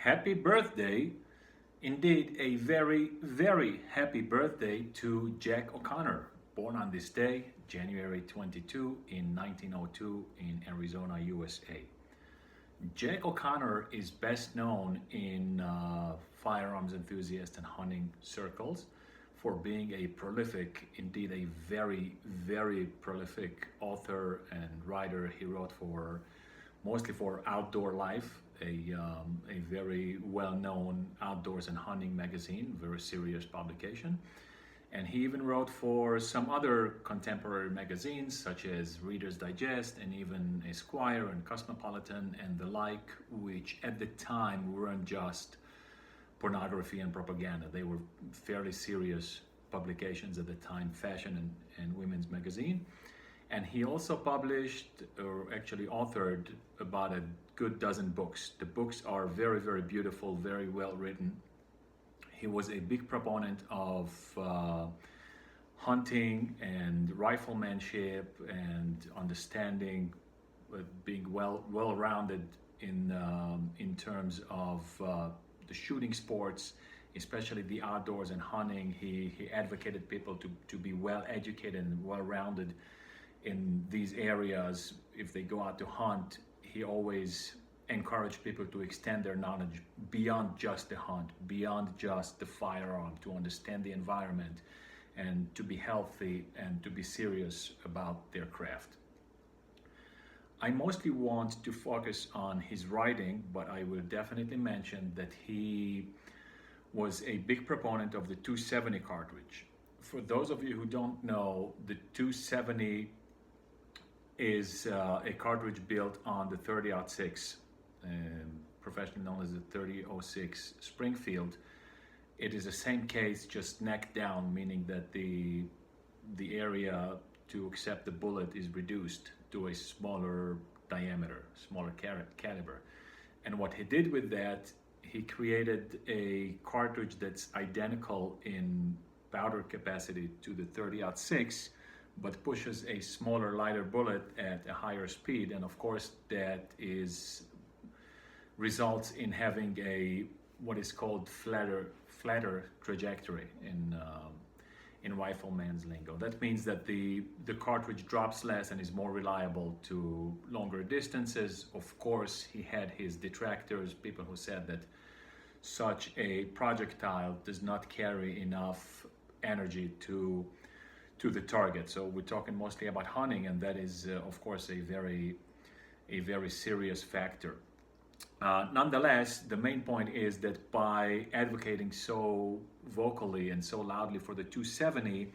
Happy birthday! Indeed, a very, very happy birthday to Jack O'Connor, born on this day, January 22, in 1902 in Arizona, USA. Jack O'Connor is best known in firearms enthusiast and hunting circles for being a prolific, indeed a very, very prolific author and writer. He wrote for mostly for Outdoor Life, a very well-known outdoors and hunting magazine, very serious publication. And he even wrote for some other contemporary magazines such as Reader's Digest and even Esquire and Cosmopolitan and the like, which at the time weren't just pornography and propaganda. They were fairly serious publications at the time, fashion and women's magazine. And he also published, or actually authored, about a good dozen books. The books are very, very beautiful, very well written. He was a big proponent of hunting and riflemanship and understanding, being well-rounded in terms of the shooting sports, especially the outdoors and hunting. He advocated people to be well educated and well-rounded in these areas. If they go out to hunt, he always encouraged people to extend their knowledge beyond just the hunt, beyond just the firearm, to understand the environment and to be healthy and to be serious about their craft. I mostly want to focus on his writing, but I will definitely mention that he was a big proponent of the 270 cartridge. For those of you who don't know, the 270 is a cartridge built on the 30-06, professionally known as the 30-06 Springfield. It is the same case, just neck down, meaning that the area to accept the bullet is reduced to a smaller diameter, smaller caliber. And what he did with that, he created a cartridge that's identical in powder capacity to the 30-06, but pushes a smaller, lighter bullet at a higher speed. And of course, that results in having a what is called flatter trajectory in rifleman's lingo. That means that the cartridge drops less and is more reliable to longer distances. Of course, he had his detractors, people who said that such a projectile does not carry enough energy to the target. So we're talking mostly about hunting, and that is of course a very serious factor. Nonetheless, the main point is that by advocating so vocally and so loudly for the 270,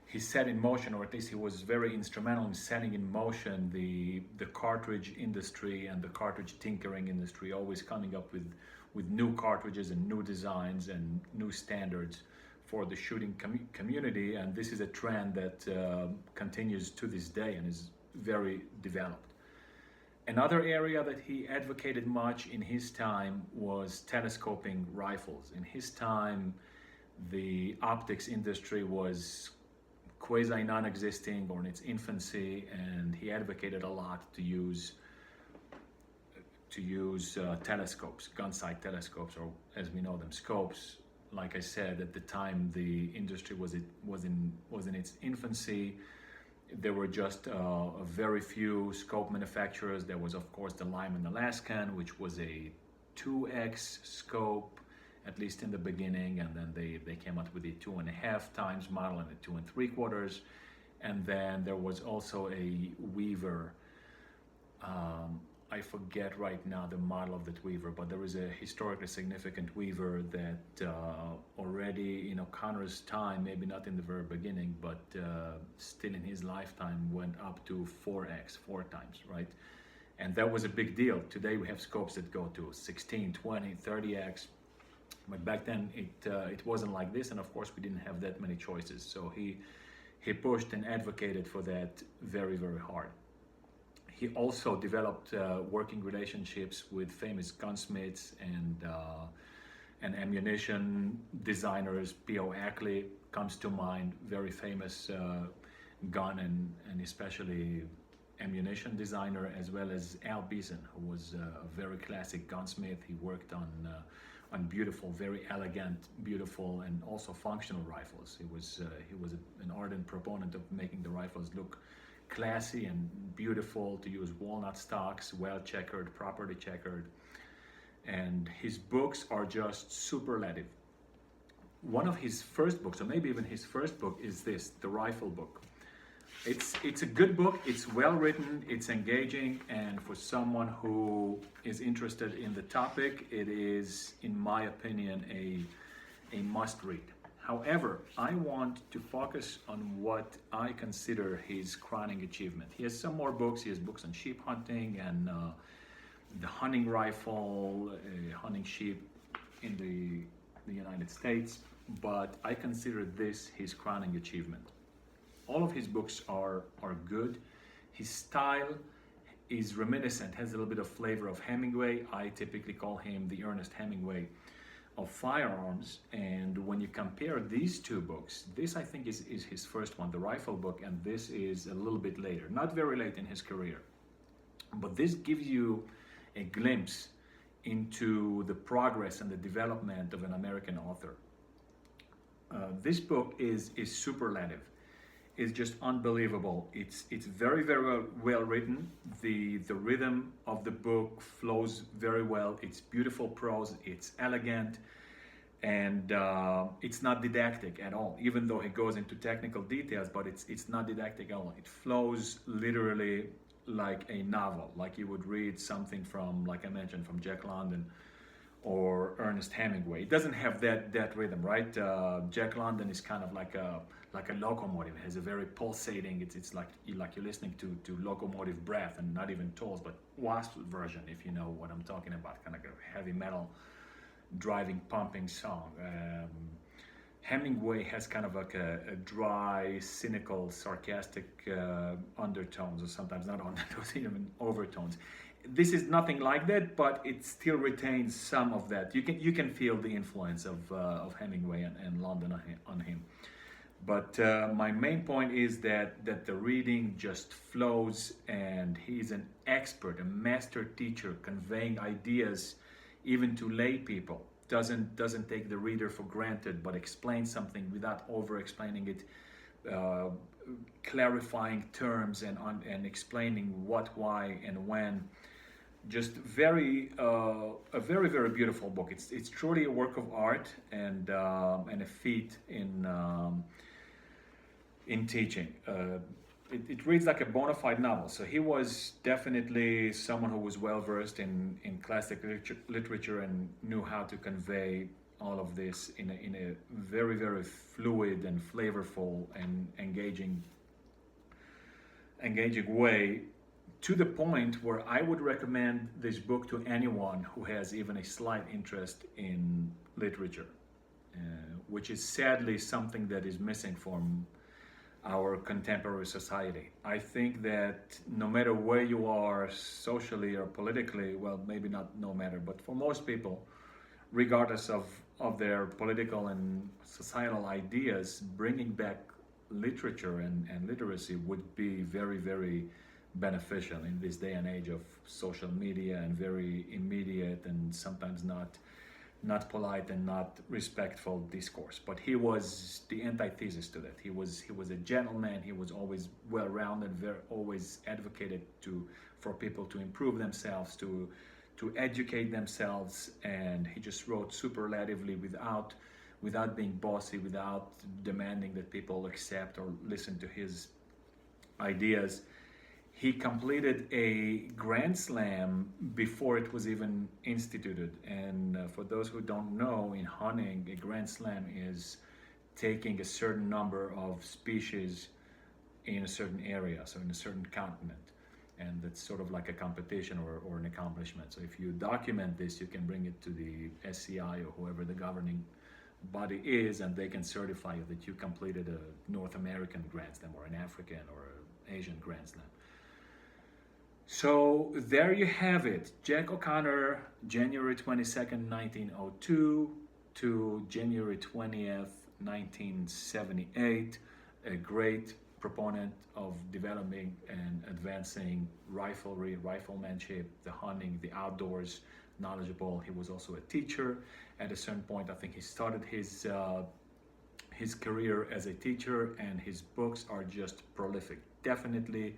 he set in motion, or at least he was very instrumental in setting in motion the cartridge industry and the cartridge tinkering industry, always coming up with new cartridges and new designs and new standards for the shooting community. And this is a trend that continues to this day and is very developed. Another area that he advocated much in his time was telescoping rifles. In his time, the optics industry was quasi non-existing or in its infancy, and he advocated a lot to use telescopes, gun-sight telescopes, or as we know them, scopes. Like I said, at the time the industry was in its infancy. There were just a very few scope manufacturers. There was, of course, the Lyman Alaskan, which was a 2x scope, at least in the beginning, and then they came out with a 2.5 times model and a 2 3/4. And then there was also a Weaver. I forget right now the model of that Weaver, but there was a historically significant Weaver that already in O'Connor's time, maybe not in the very beginning, but still in his lifetime, went up to 4x, 4 times, right? And that was a big deal. Today we have scopes that go to 16, 20, 30x, but back then it wasn't like this, and of course we didn't have that many choices. So he pushed and advocated for that very, very hard. He also developed working relationships with famous gunsmiths and ammunition designers. P.O. Ackley comes to mind, very famous gun and especially ammunition designer, as well as Al Beeson, who was a very classic gunsmith. He worked on beautiful, very elegant, beautiful, and also functional rifles. He was an ardent proponent of making the rifles look classy and beautiful, to use walnut stocks, well checkered, properly checkered, and his books are just superlative. One of his first books, or maybe even his first book, is this, the Rifle Book. It's a good book. It's well written. It's engaging, and for someone who is interested in the topic, it is, in my opinion, a must read. However, I want to focus on what I consider his crowning achievement. He has some more books. He has books on sheep hunting and the hunting rifle, hunting sheep in the United States. But I consider this his crowning achievement. All of his books are good. His style is reminiscent, has a little bit of flavor of Hemingway. I typically call him the Ernest Hemingway of firearms. And when you compare these two books, this I think is his first one, the Rifle Book, and this is a little bit later, not very late in his career. But this gives you a glimpse into the progress and the development of an American author. This book is superlative. It's just unbelievable. It's very, very well written. The rhythm of the book flows very well. It's beautiful prose. It's elegant, and it's not didactic at all. Even though it goes into technical details, but it's not didactic at all. It flows literally like a novel, like you would read something from, like I mentioned, from Jack London or Ernest Hemingway. It doesn't have that rhythm, right? Jack London is kind of like a locomotive. It has a very pulsating. It's like you're listening to locomotive breath, and not even tolls, but Wasp version, if you know what I'm talking about, kind of a heavy metal, driving, pumping song. Hemingway has kind of like a dry, cynical, sarcastic undertones, or sometimes not undertones, even overtones. This is nothing like that, but it still retains some of that. You can feel the influence of Hemingway and London on him. But my main point is that the reading just flows, and he's an expert, a master teacher, conveying ideas even to lay people. Doesn't take the reader for granted, but explains something without over-explaining it, clarifying terms and explaining what, why, and when. Just a very, very beautiful book. It's truly a work of art and a feat in teaching. It reads like a bona fide novel. So he was definitely someone who was well versed in classic literature and knew how to convey all of this in a very, very fluid and flavorful and engaging way, to the point where I would recommend this book to anyone who has even a slight interest in literature, which is sadly something that is missing from our contemporary society. I think that no matter where you are socially or politically, well, maybe not no matter, but for most people, regardless of their political and societal ideas, bringing back literature and literacy would be very, very beneficial in this day and age of social media and very immediate and sometimes not polite and not respectful discourse. But he was the antithesis to that. He was a gentleman. He was always well-rounded, always advocated for people to improve themselves, to educate themselves, and he just wrote superlatively without being bossy, without demanding that people accept or listen to his ideas. He completed a Grand Slam before it was even instituted. And for those who don't know, in hunting, a Grand Slam is taking a certain number of species in a certain area, so in a certain continent. And that's sort of like a competition or an accomplishment. So if you document this, you can bring it to the SCI or whoever the governing body is, and they can certify you that you completed a North American Grand Slam or an African or an Asian Grand Slam. So there you have it. Jack O'Connor, January 22nd, 1902 to January 20th, 1978. A great proponent of developing and advancing riflery, riflemanship, the hunting, the outdoors, knowledgeable. He was also a teacher. At a certain point, I think he started his career as a teacher, and his books are just prolific. Definitely,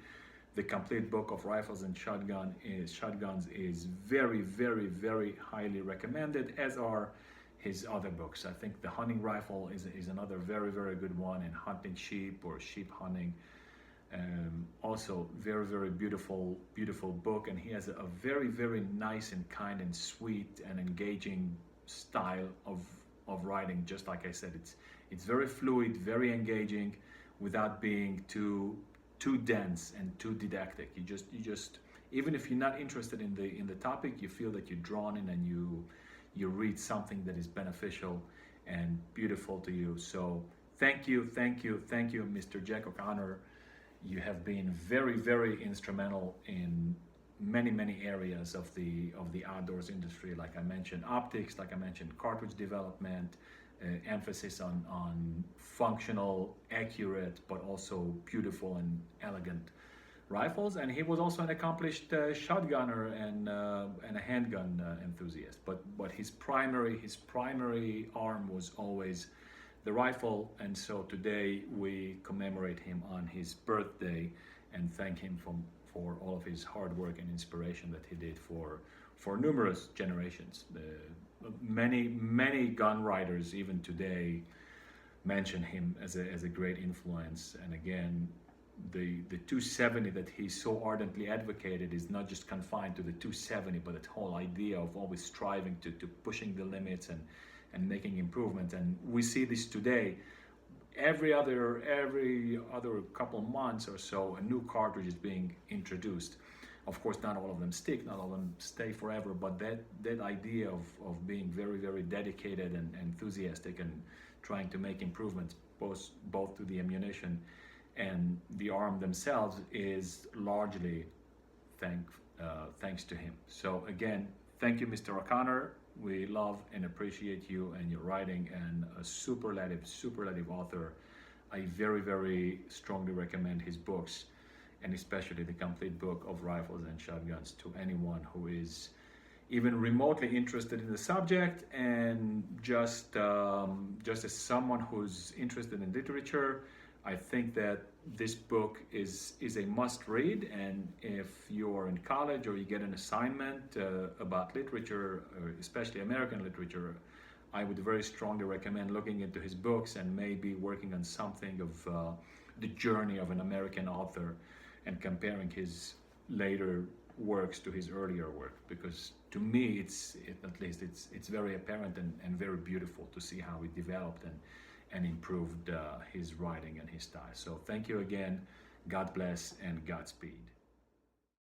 the complete book of rifles and shotguns is very, very, very highly recommended, as are his other books. I think the hunting rifle is another very, very good one, and hunting sheep or sheep hunting. Also very, very beautiful, beautiful book, and he has a very, very nice and kind and sweet and engaging style of writing. Just like I said, it's very fluid, very engaging, without being too dense and too didactic. You just even if you're not interested in the topic, you feel that you're drawn in, and you read something that is beneficial and beautiful to you. So thank you, Mr. Jack O'Connor. You have been very, very instrumental in many areas of the outdoors industry. Like I mentioned, optics, like I mentioned, cartridge development, emphasis on functional, accurate, but also beautiful and elegant rifles. And he was also an accomplished shotgunner and a handgun enthusiast. But his primary arm was always the rifle. And so today we commemorate him on his birthday and thank him for all of his hard work and inspiration that he did for numerous generations. Many gun writers even today mention him as a great influence. And again, the 270 that he so ardently advocated is not just confined to the 270, but that whole idea of always striving to pushing the limits and making improvements. And we see this today. Every other couple months or so, a new cartridge is being introduced. Of course, not all of them stick, not all of them stay forever, but that idea of being very, very dedicated and enthusiastic and trying to make improvements both to the ammunition and the arm themselves is largely thanks to him. So again, thank you, Mr. O'Connor. We love and appreciate you and your writing, and a superlative author. I very, very strongly recommend his books, and especially the complete book of rifles and shotguns, to anyone who is even remotely interested in the subject. And just as someone who's interested in literature, I think that this book is a must read. And if you're in college or you get an assignment about literature, or especially American literature, I would very strongly recommend looking into his books and maybe working on something of the journey of an American author and comparing his later works to his earlier work, because to me it's very apparent and very beautiful to see how he developed and improved his writing and his style. So thank you again. God bless and Godspeed.